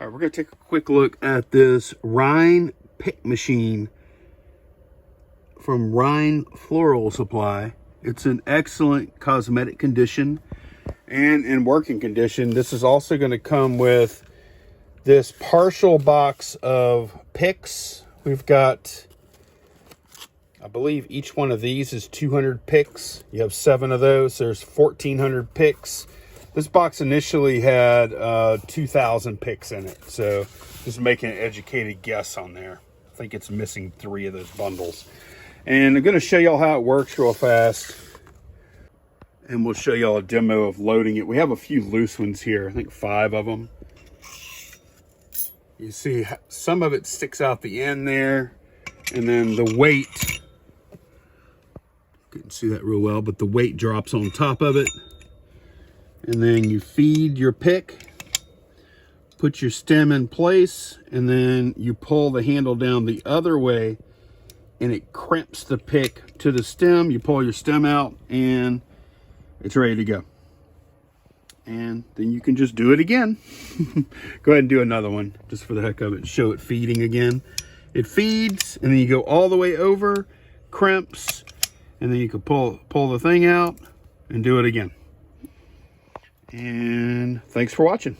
All right, we're going to take a quick look at this Rhyne pick machine from Rhyne Floral Supply. It's in excellent cosmetic condition and in working condition. This is also going to come with this partial box of picks. We've got, I believe each one of these is 200 picks. You have 7 of those. There's 1,400 picks. This box initially had 2,000 picks in it. So just making an educated guess on there. I think it's missing 3 of those bundles. And I'm going to show y'all how it works real fast. And we'll show y'all a demo of loading it. We have a few loose ones here. I think 5 of them. You see some of it sticks out the end there. And then the weight, you can see that real well, but the weight drops on top of it. And then you feed your pick, put your stem in place, and then you pull the handle down the other way and it crimps the pick to the stem. You pull your stem out and it's ready to go. And then you can just do it again. Go ahead and do another one just for the heck of it. Show it feeding again. It feeds and then you go all the way over, crimps, and then you can pull the thing out and do it again. And thanks for watching.